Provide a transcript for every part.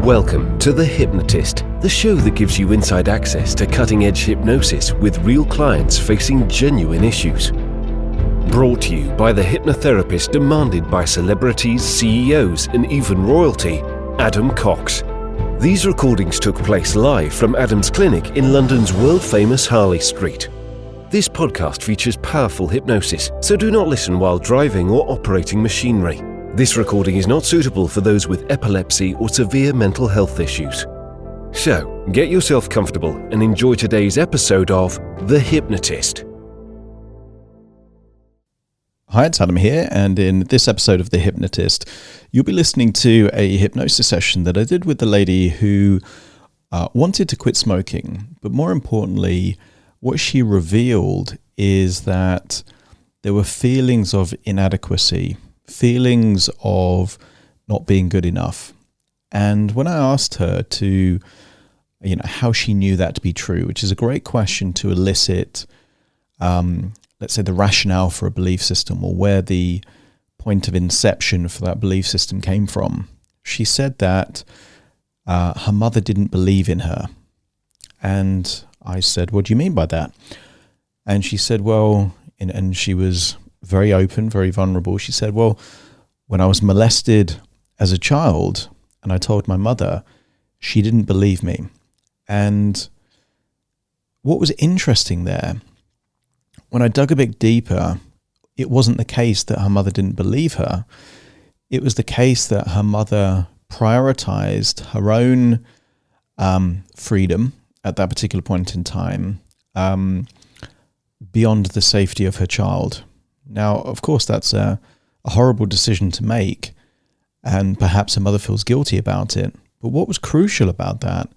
Welcome to The Hypnotist, the show that gives you inside access to cutting-edge hypnosis with real clients facing genuine issues. Brought to you by the hypnotherapist demanded by celebrities, CEOs, and even royalty, Adam Cox. These recordings took place live from Adam's clinic in London's world-famous Harley Street. This podcast features powerful hypnosis, so do not listen while driving or operating machinery. This recording is not suitable for those with epilepsy or severe mental health issues. So, get yourself comfortable and enjoy today's episode of The Hypnotist. Hi, it's Adam here, and in this episode of The Hypnotist, you'll be listening to a hypnosis session that I did with the lady who wanted to quit smoking, but more importantly, what she revealed is that there were feelings of inadequacy, feelings of not being good enough. And when I asked her to, how she knew that to be true, which is a great question to elicit, let's say, the rationale for a belief system or where the point of inception for that belief system came from, she said that her mother didn't believe in her. And I said, what do you mean by that? And she said, and she was very open, very vulnerable. She said, well, when I was molested as a child and I told my mother, she didn't believe me. And what was interesting there, when I dug a bit deeper, it wasn't the case that her mother didn't believe her. It was the case that her mother prioritized her own freedom at that particular point in time, beyond the safety of her child. Now, of course, that's a horrible decision to make, and perhaps her mother feels guilty about it. But what was crucial about that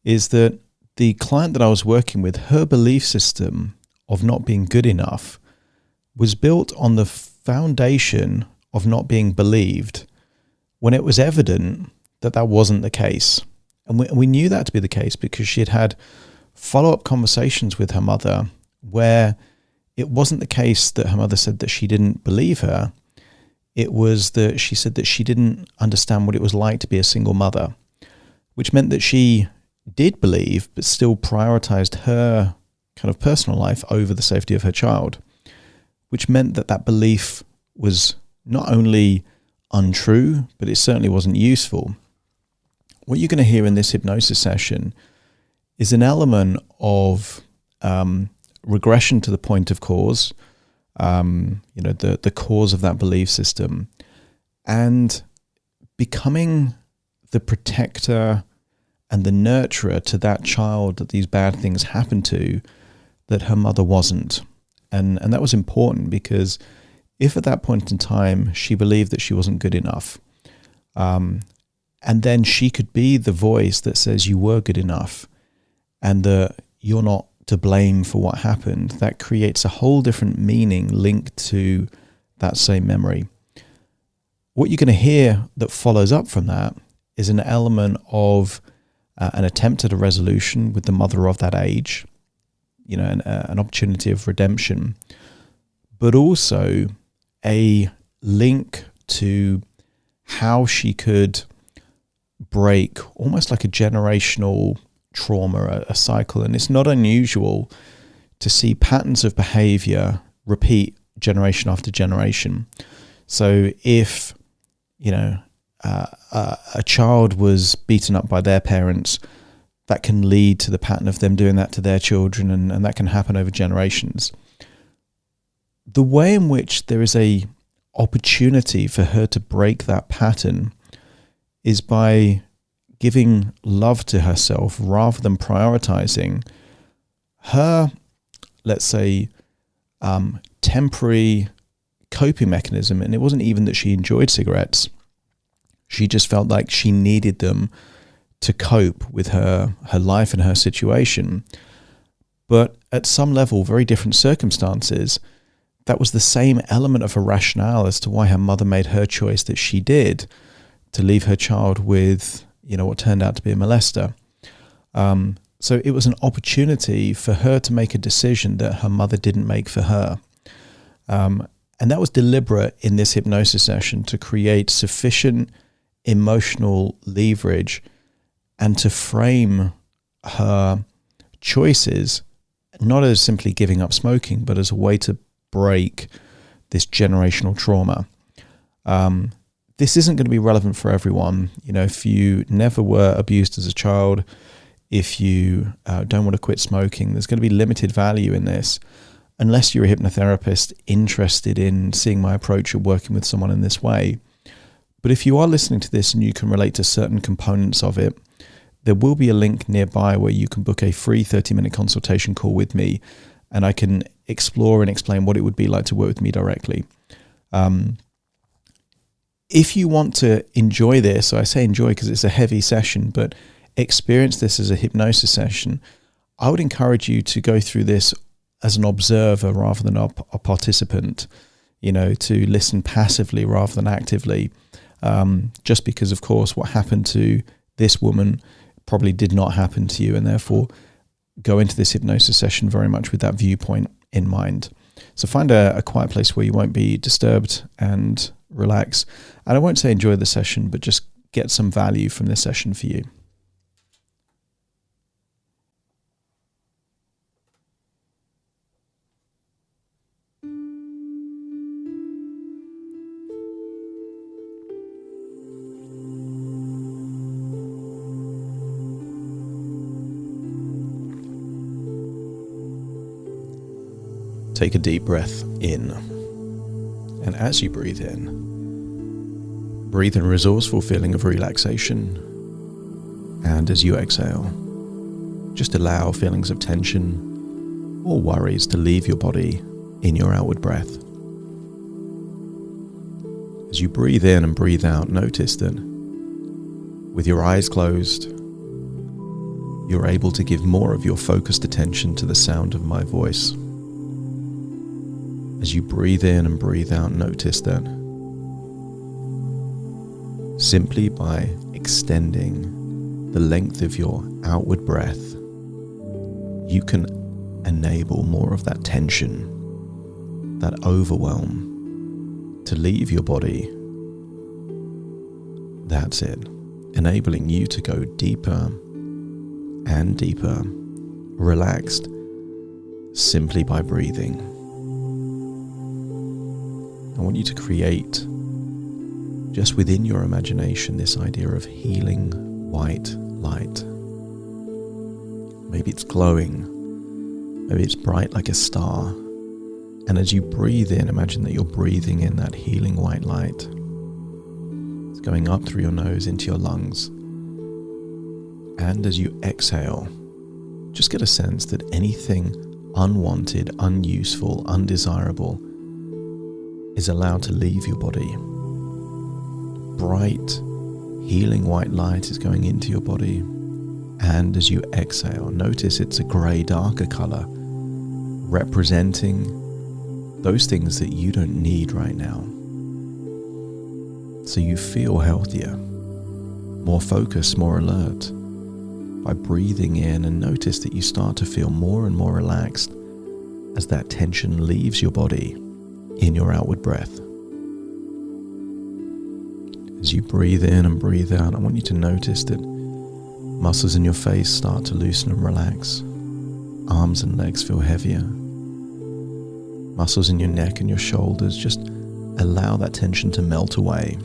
is that the client that I was working with, her belief system of not being good enough was built on the foundation of not being believed when it was evident that that wasn't the case. And we knew that to be the case because she had had follow-up conversations with her mother where it wasn't the case that her mother said that she didn't believe her. It was that she said that she didn't understand what it was like to be a single mother, which meant that she did believe but still prioritized her kind of personal life over the safety of her child, which meant that that belief was not only untrue, but it certainly wasn't useful. What you're going to hear in this hypnosis session is an element of regression to the point of cause, the cause of that belief system, and becoming the protector and the nurturer to that child that these bad things happened to, that her mother wasn't. And that was important because if at that point in time she believed that she wasn't good enough, and then she could be the voice that says you were good enough and that you're not to blame for what happened, that creates a whole different meaning linked to that same memory. What you're going to hear that follows up from that is an element of an attempt at a resolution with the mother of that age, an opportunity of redemption, but also a link to how she could break almost like a generational trauma, a cycle. And it's not unusual to see patterns of behavior repeat generation after generation. So if, a child was beaten up by their parents, that can lead to the pattern of them doing that to their children, and that can happen over generations. The way in which there is a opportunity for her to break that pattern is by giving love to herself rather than prioritizing her, let's say, temporary coping mechanism. And it wasn't even that she enjoyed cigarettes. She just felt like she needed them to cope with her life and her situation. But at some level, very different circumstances, that was the same element of a rationale as to why her mother made her choice that she did to leave her child with, what turned out to be a molester. So it was an opportunity for her to make a decision that her mother didn't make for her. And that was deliberate in this hypnosis session to create sufficient emotional leverage and to frame her choices not as simply giving up smoking, but as a way to break this generational trauma. This isn't going to be relevant for everyone. You know, if you never were abused as a child, if you don't want to quit smoking, there's going to be limited value in this, unless you're a hypnotherapist interested in seeing my approach of working with someone in this way. But if you are listening to this and you can relate to certain components of it, there will be a link nearby where you can book a free 30-minute consultation call with me, and I can explore and explain what it would be like to work with me directly. If you want to enjoy this, so I say enjoy because it's a heavy session, but experience this as a hypnosis session, I would encourage you to go through this as an observer rather than a participant, you know, to listen passively rather than actively. Just because, of course, what happened to this woman probably did not happen to you, and therefore go into this hypnosis session very much with that viewpoint in mind. So find a quiet place where you won't be disturbed and relax. And I won't say enjoy the session, but just get some value from this session for you. Take a deep breath in, and as you breathe in a resourceful feeling of relaxation, and as you exhale, just allow feelings of tension or worries to leave your body in your outward breath. As you breathe in and breathe out, notice that with your eyes closed, you're able to give more of your focused attention to the sound of my voice. As you breathe in and breathe out, notice that simply by extending the length of your outward breath, you can enable more of that tension, that overwhelm to leave your body. That's it, enabling you to go deeper and deeper, relaxed, simply by breathing. I want you to create, just within your imagination, this idea of healing white light. Maybe it's glowing, maybe it's bright like a star. And as you breathe in, imagine that you're breathing in that healing white light. It's going up through your nose into your lungs. And as you exhale, just get a sense that anything unwanted, unuseful, undesirable is allowed to leave your body. Bright, healing white light is going into your body. And as you exhale, notice it's a grey, darker colour, representing those things that you don't need right now. So you feel healthier, more focused, more alert. By breathing in, and notice that you start to feel more and more relaxed as that tension leaves your body in your outward breath. As you breathe in and breathe out, I want you to notice that muscles in your face start to loosen and relax. Arms and legs feel heavier. Muscles in your neck and your shoulders, just allow that tension to melt away.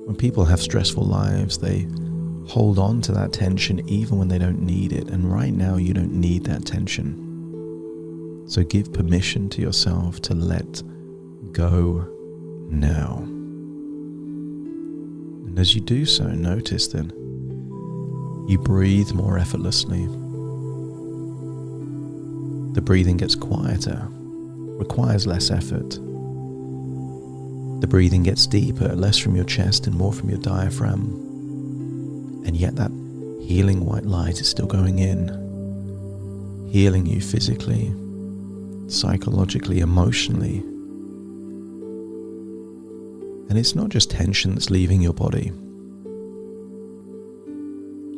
When people have stressful lives, they hold on to that tension even when they don't need it. And right now, you don't need that tension. So give permission to yourself to let go now. And as you do so, notice that you breathe more effortlessly. The breathing gets quieter, requires less effort. The breathing gets deeper, less from your chest and more from your diaphragm. And yet that healing white light is still going in, healing you physically, psychologically, emotionally. And it's not just tension that's leaving your body.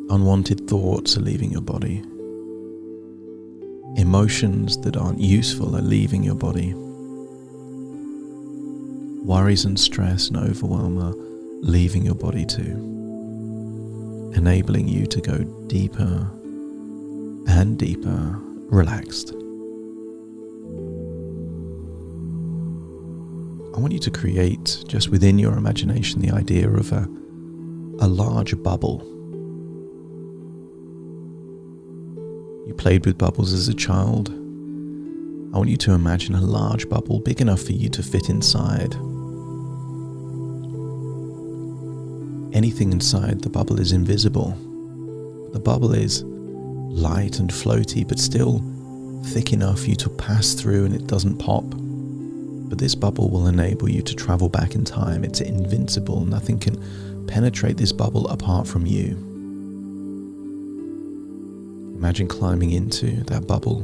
Unwanted thoughts are leaving your body. Emotions that aren't useful are leaving your body. Worries and stress and overwhelm are leaving your body too, enabling you to go deeper and deeper, relaxed. I want you to create, just within your imagination, the idea of a large bubble. You played with bubbles as a child. I want you to imagine a large bubble big enough for you to fit inside. Anything inside the bubble is invisible. The bubble is light and floaty, but still thick enough for you to pass through and it doesn't pop. But this bubble will enable you to travel back in time. It's invincible. Nothing can penetrate this bubble apart from you. Imagine climbing into that bubble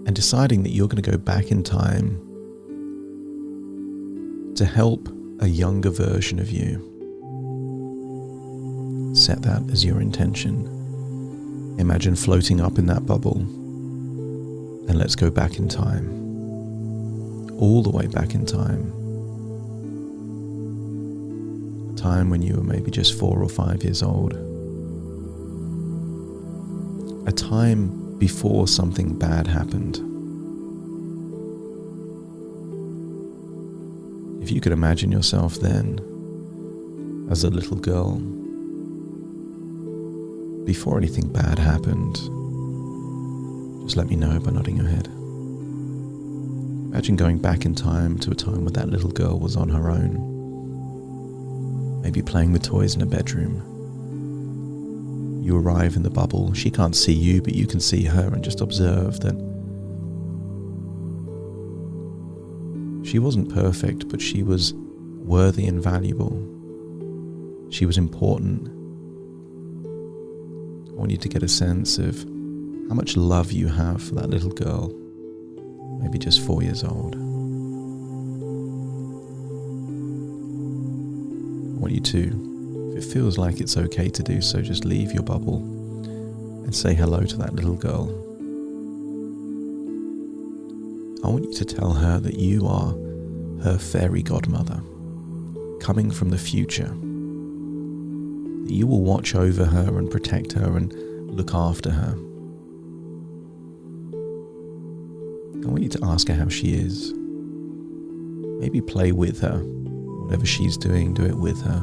and deciding that you're going to go back in time to help a younger version of you. Set that as your intention. Imagine floating up in that bubble, and let's go back in time. All the way back in time. A time when you were maybe just 4 or 5 years old. A time before something bad happened. If you could imagine yourself then as a little girl, before anything bad happened, just let me know by nodding your head. Imagine going back in time to a time when that little girl was on her own, maybe playing with toys in a bedroom. You arrive in the bubble. She can't see you, but you can see her, and just observe that she wasn't perfect, but she was worthy and valuable. She was important. I want you to get a sense of how much love you have for that little girl, maybe just 4 years old. I want you to, if it feels like it's okay to do so, just leave your bubble and say hello to that little girl. I want you to tell her that you are her fairy godmother, coming from the future. That you will watch over her and protect her and look after her. I want you to ask her how she is. Maybe play with her. Whatever she's doing, do it with her.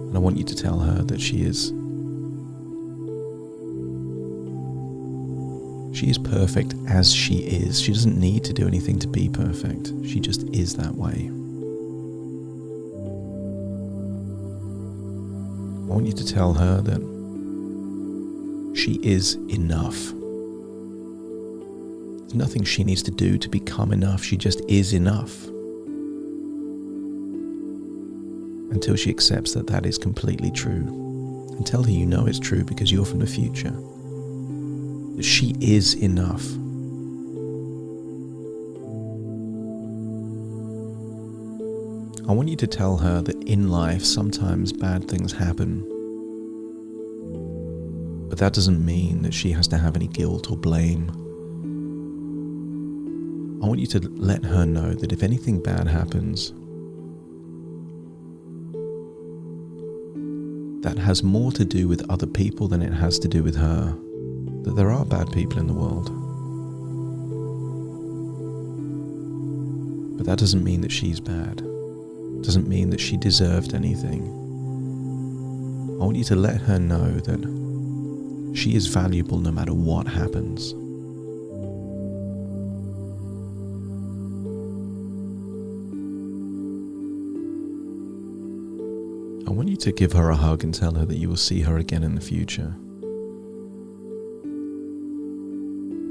And I want you to tell her that she is perfect as she is. She doesn't need to do anything to be perfect. She just is that way. I want you to tell her that she is enough. There's nothing she needs to do to become enough. She just is enough. Until she accepts that that is completely true. And tell her you know it's true because you're from the future. That she is enough. I want you to tell her that in life sometimes bad things happen. But that doesn't mean that she has to have any guilt or blame. I want you to let her know that if anything bad happens, that has more to do with other people than it has to do with her. That there are bad people in the world. But that doesn't mean that she's bad. It doesn't mean that she deserved anything. I want you to let her know that she is valuable no matter what happens. I want you to give her a hug and tell her that you will see her again in the future.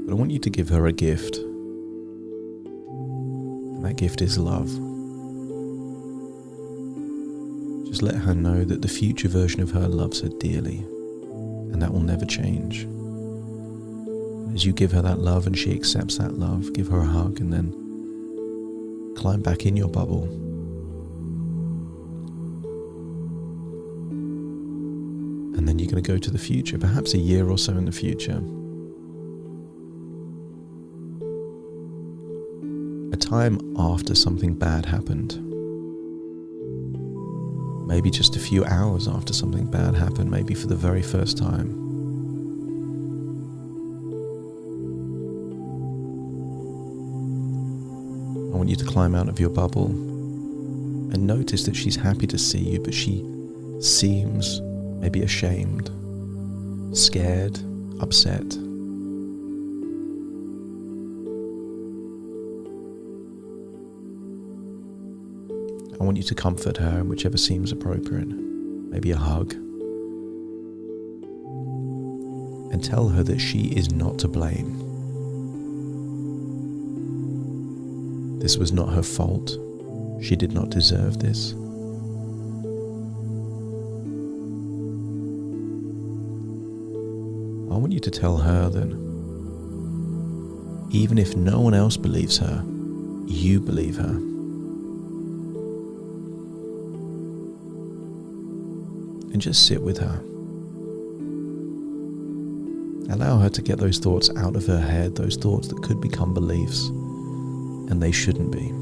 But I want you to give her a gift. And that gift is love. Just let her know that the future version of her loves her dearly. And that will never change. As you give her that love and she accepts that love, give her a hug and then climb back in your bubble. And then you're going to go to the future, perhaps a year or so in the future. A time after something bad happened. maybe just a few hours after something bad happened, maybe for the very first time. I want you to climb out of your bubble and notice that she's happy to see you, but she seems maybe ashamed, scared, upset. I want you to comfort her in whichever seems appropriate, maybe a hug, and tell her that she is not to blame. This was not her fault. She did not deserve this. I want you to tell her that even if no one else believes her, you believe her. And just sit with her. Allow her to get those thoughts out of her head, those thoughts that could become beliefs, and they shouldn't be.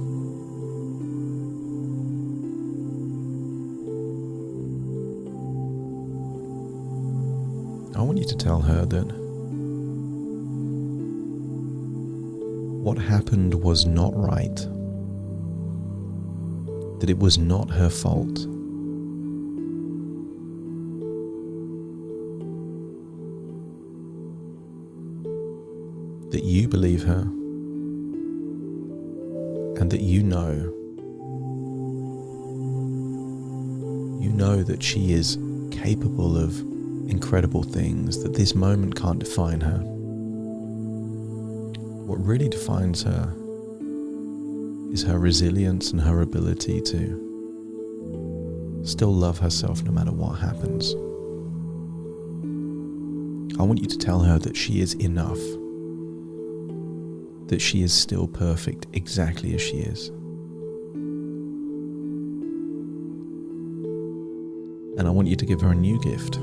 I want you to tell her that what happened was not right, that it was not her fault. That you believe her, and that you know that she is capable of incredible things, that this moment can't define her. What really defines her is her resilience and her ability to still love herself no matter what happens. I want you to tell her that she is enough, that she is still perfect exactly as she is. And I want you to give her a new gift.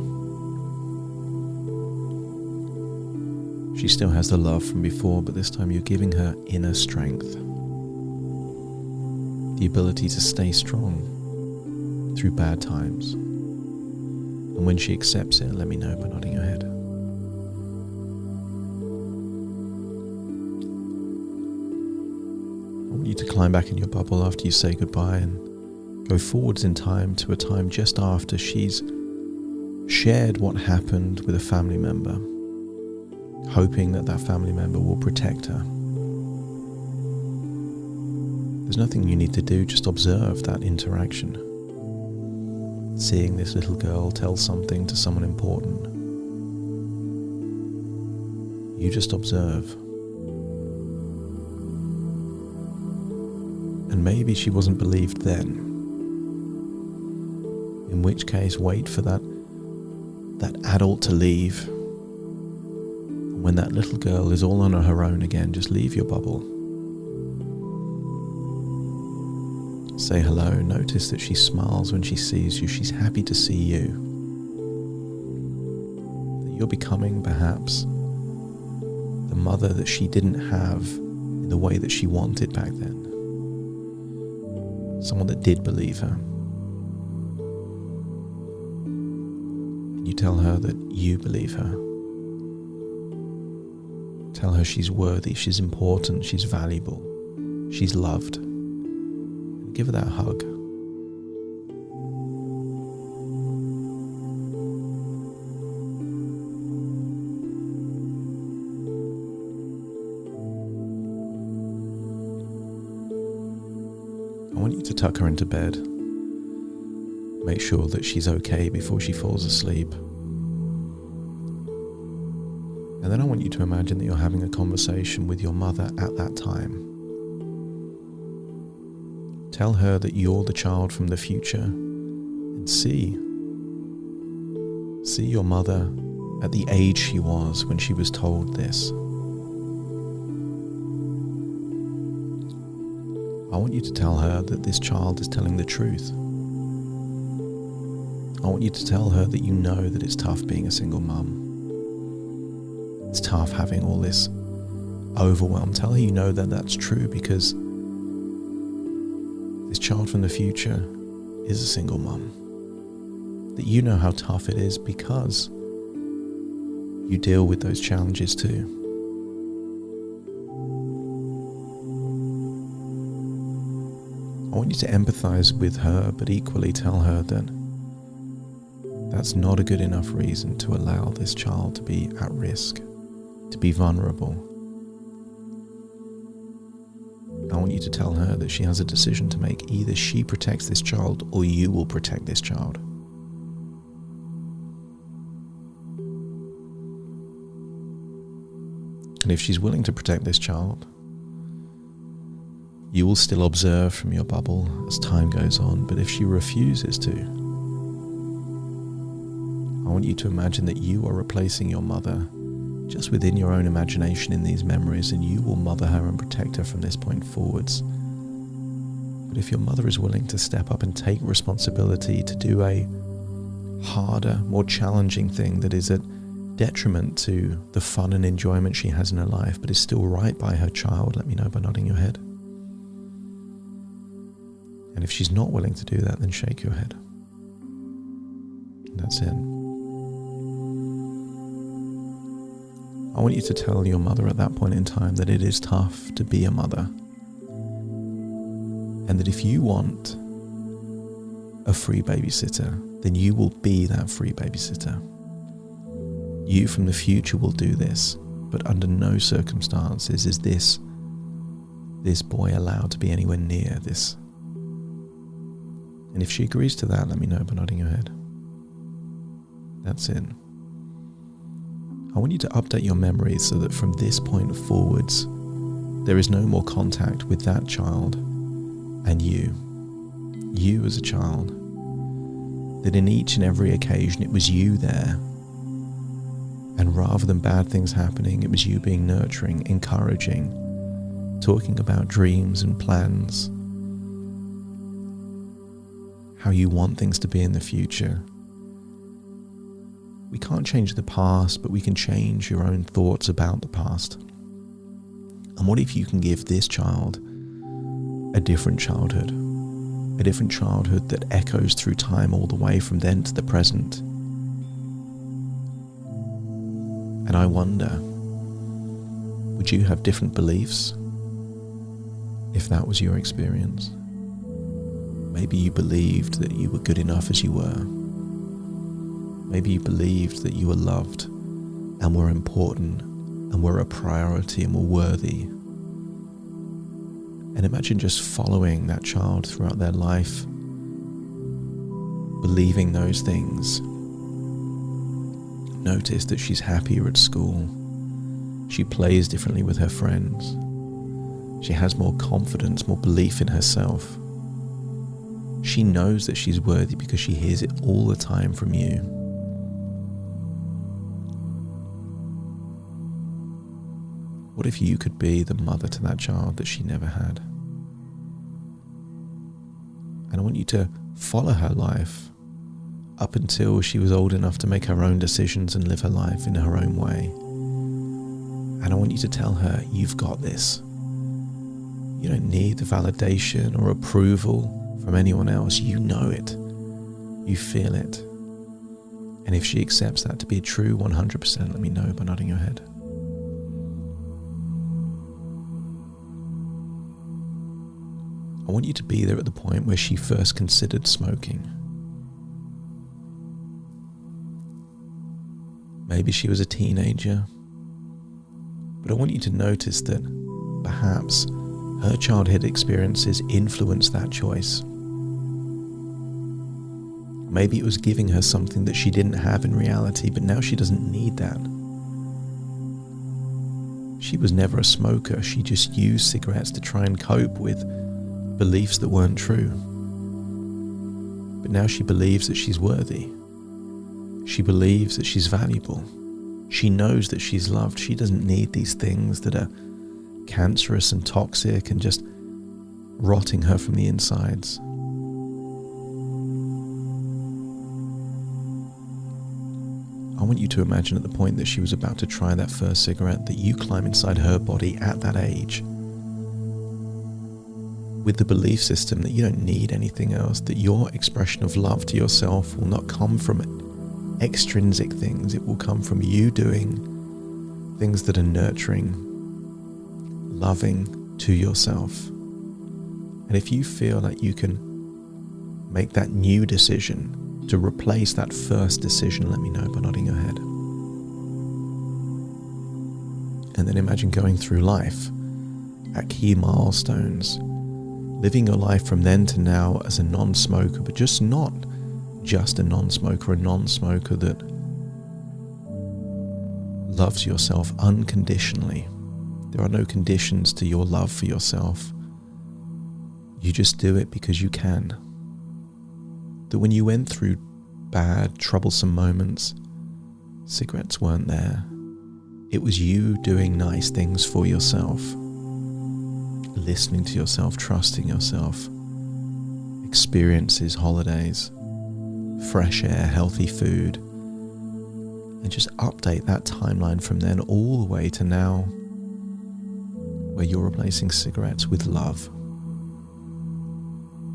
She still has the love from before, but this time you're giving her inner strength. The ability to stay strong through bad times. And when she accepts it, let me know by nodding your head. I want you to climb back in your bubble after you say goodbye and go forwards in time to a time just after she's shared what happened with a family member, hoping that that family member will protect her. There's nothing you need to do, just observe that interaction. Seeing this little girl tell something to someone important. You just observe. And maybe she wasn't believed then. In which case, wait for that adult to leave. When that little girl is all on her own again, just leave your bubble. Say hello. Notice that she smiles when she sees you. She's happy to see you. That you're becoming, perhaps, the mother that she didn't have in the way that she wanted back then. Someone that did believe her. You tell her that you believe her. Tell her she's worthy, she's important, she's valuable, she's loved. Give her that hug. I want you to tuck her into bed. Make sure that she's okay before she falls asleep. And then I want you to imagine that you're having a conversation with your mother at that time. Tell her that you're the child from the future and see your mother at the age she was when she was told this. I want you to tell her that this child is telling the truth. I want you to tell her that you know that it's tough being a single mum. It's tough having all this overwhelm. Tell her you know that that's true because this child from the future is a single mum. that you know how tough it is because you deal with those challenges too. I want you to empathize with her, but equally tell her that that's not a good enough reason to allow this child to be at risk, to be vulnerable. I want you to tell her that she has a decision to make. Either she protects this child or you will protect this child. And if she's willing to protect this child, you will still observe from your bubble as time goes on. But if she refuses to, I want you to imagine that you are replacing your mother just within your own imagination in these memories, and you will mother her and protect her from this point forwards. But if your mother is willing to step up and take responsibility to do a harder, more challenging thing that is at detriment to the fun and enjoyment she has in her life, but is still right by her child, let me know by nodding your head. And if she's not willing to do that, then shake your head. That's it. I want you to tell your mother at that point in time that it is tough to be a mother. And that if you want a free babysitter, then you will be that free babysitter. You from the future will do this, but under no circumstances is this boy allowed to be anywhere near this. And if she agrees to that, let me know by nodding your head. That's it. I want you to update your memories so that from this point forwards, there is no more contact with that child and you as a child. That in each and every occasion, it was you there. And rather than bad things happening, it was you being nurturing, encouraging, talking about dreams and plans, how you want things to be in the future. We can't change the past, but we can change your own thoughts about the past. And what if you can give this child a different childhood that echoes through time all the way from then to the present? And I wonder, would you have different beliefs if that was your experience? Maybe you believed that you were good enough as you were. Maybe you believed that you were loved and were important and were a priority and were worthy. And imagine just following that child throughout their life, believing those things. Notice that she's happier at school. She plays differently with her friends. She has more confidence, more belief in herself. She knows that she's worthy because she hears it all the time from you. What if you could be the mother to that child that she never had? And I want you to follow her life up until she was old enough to make her own decisions and live her life in her own way. And I want you to tell her, you've got this. You don't need the validation or approval from anyone else. You know it. You feel it. And if she accepts that to be true 100%, let me know by nodding your head. I want you to be there at the point where she first considered smoking. Maybe she was a teenager, but I want you to notice that perhaps her childhood experiences influenced that choice. Maybe it was giving her something that she didn't have in reality, but now she doesn't need that. She was never a smoker. She just used cigarettes to try and cope with beliefs that weren't true. But now she believes that she's worthy. She believes that she's valuable. She knows that she's loved. She doesn't need these things that are cancerous and toxic and just rotting her from the insides. I want you to imagine at the point that she was about to try that first cigarette, that you climb inside her body at that age. with the belief system that you don't need anything else, that your expression of love to yourself will not come from extrinsic things. It will come from you doing things that are nurturing, loving to yourself. And if you feel like you can make that new decision to replace that first decision, let me know by nodding your head. And then imagine going through life at key milestones, living your life from then to now as a non-smoker, but just not just a non-smoker that loves yourself unconditionally. There are no conditions to your love for yourself. You just do it because you can. That when you went through bad, troublesome moments, cigarettes weren't there. It was you doing nice things for yourself, listening to yourself, trusting yourself, experiences, holidays, fresh air, healthy food, and just update that timeline from then all the way to now, where you're replacing cigarettes with love.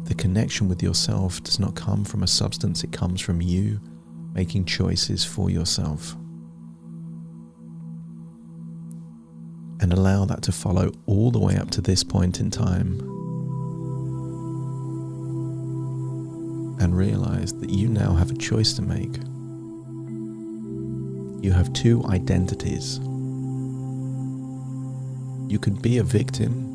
The connection with yourself does not come from a substance, it comes from you making choices for yourself. And allow that to follow all the way up to this point in time. And realize that you now have a choice to make. You have two identities. You could be a victim,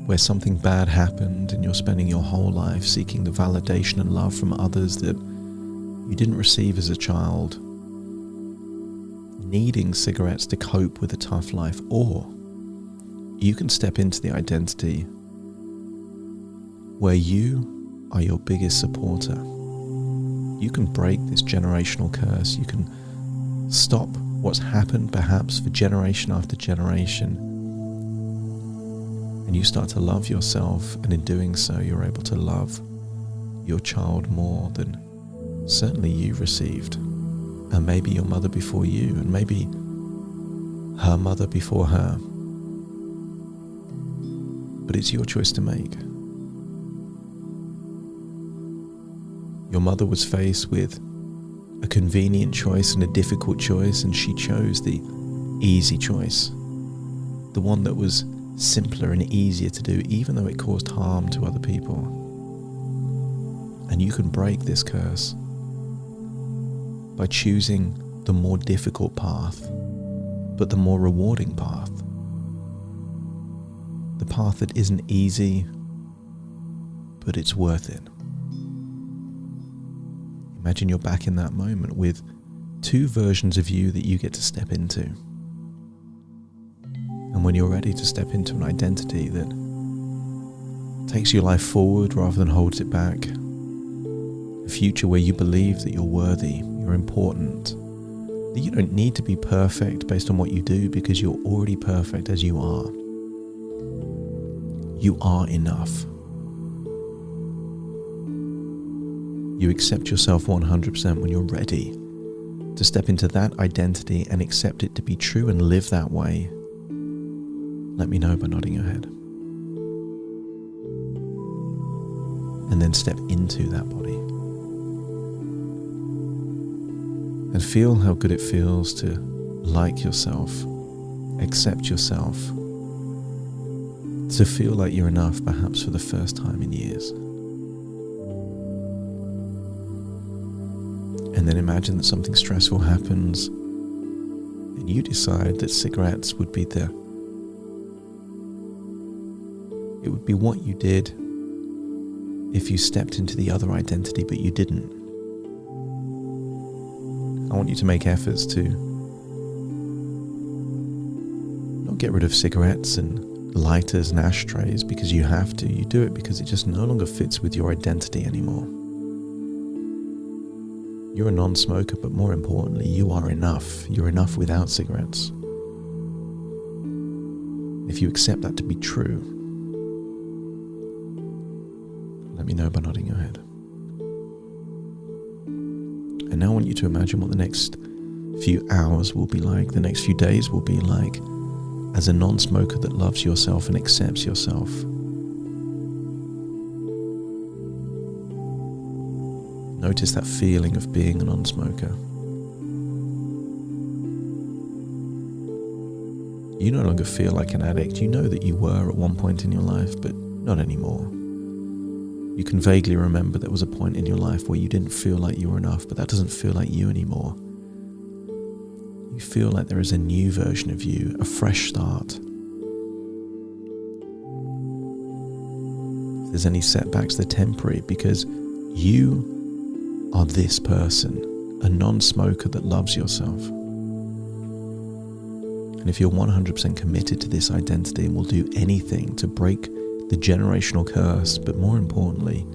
where something bad happened and you're spending your whole life seeking the validation and love from others that you didn't receive as a child, needing cigarettes to cope with a tough life. Or you can step into the identity where you are your biggest supporter. You can break this generational curse. You can stop what's happened perhaps for generation after generation, and you start to love yourself, and in doing so you're able to love your child more than certainly you received, and maybe your mother before you, and maybe her mother before her. But it's your choice to make. Your mother was faced with a convenient choice and a difficult choice, and she chose the easy choice, the one that was simpler and easier to do, even though it caused harm to other people. And you can break this curse by choosing the more difficult path, but the more rewarding path. The path that isn't easy, but it's worth it. Imagine you're back in that moment with two versions of you that you get to step into. And when you're ready to step into an identity that takes your life forward rather than holds it back, a future where you believe that you're worthy, you're important, that you don't need to be perfect based on what you do because you're already perfect as you are. You are enough. You accept yourself 100% when you're ready to step into that identity and accept it to be true and live that way. Let me know by nodding your head. And then step into that body. And feel how good it feels to like yourself, accept yourself, to feel like you're enough perhaps for the first time in years. And then imagine that something stressful happens and you decide that cigarettes would be it would be what you did if you stepped into the other identity, but you didn't. I want you to make efforts to not get rid of cigarettes and lighters and ashtrays because you have to. You do it because it just no longer fits with your identity anymore. You're a non-smoker, but more importantly, you are enough. You're enough without cigarettes. If you accept that to be true, let me know by nodding your head. And now I want you to imagine what the next few hours will be like, the next few days will be like, as a non-smoker that loves yourself and accepts yourself. Notice that feeling of being a non-smoker. You no longer feel like an addict. You know that you were at one point in your life, but not anymore. You can vaguely remember there was a point in your life where you didn't feel like you were enough, but that doesn't feel like you anymore. You feel like there is a new version of you, a fresh start. If there's any setbacks, they're temporary, because you are this person, a non-smoker that loves yourself. And if you're 100% committed to this identity and will do anything to break the generational curse, but more importantly,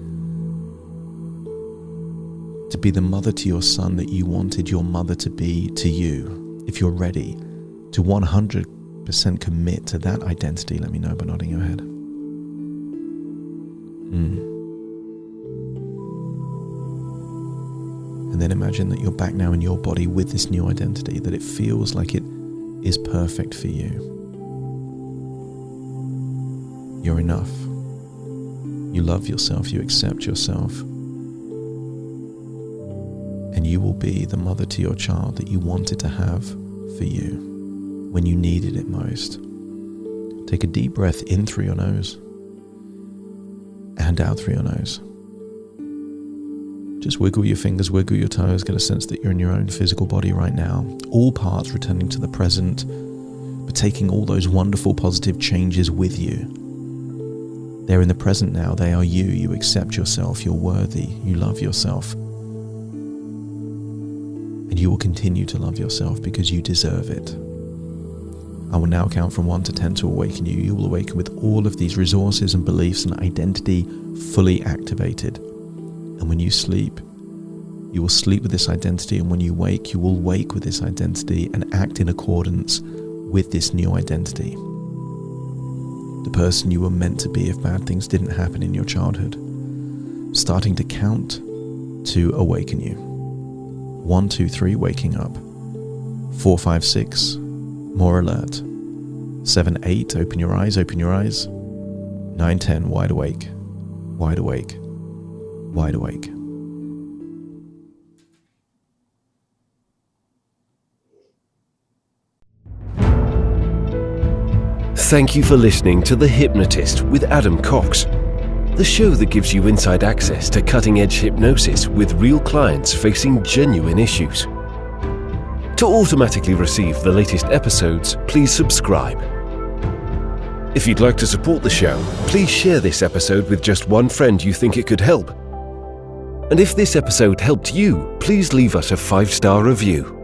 to be the mother to your son that you wanted your mother to be to you, if you're ready to 100% commit to that identity, let me know by nodding your head. And then imagine that you're back now in your body with this new identity, that it feels like it is perfect for you. You're enough. You love yourself, you accept yourself. And you will be the mother to your child that you wanted to have for you when you needed it most. Take a deep breath in through your nose and out through your nose. Just wiggle your fingers, wiggle your toes, get a sense that you're in your own physical body right now. All parts returning to the present, but taking all those wonderful positive changes with you. They're in the present now, they are you. You accept yourself, you're worthy, you love yourself. And you will continue to love yourself because you deserve it. I will now count from 1 to 10 to awaken you. You will awaken with all of these resources and beliefs and identity fully activated. And when you sleep, you will sleep with this identity, and when you wake, you will wake with this identity and act in accordance with this new identity. The person you were meant to be if bad things didn't happen in your childhood. Starting to count to awaken you. 1, 2, 3, waking up. 4, 5, 6, more alert. 7, 8, open your eyes, open your eyes. 9, 10, wide awake, wide awake, wide awake. Thank you for listening to The Hypnotist with Adam Cox, the show that gives you inside access to cutting-edge hypnosis with real clients facing genuine issues. To automatically receive the latest episodes, please subscribe. If you'd like to support the show, please share this episode with just one friend you think it could help. And if this episode helped you, please leave us a 5-star review.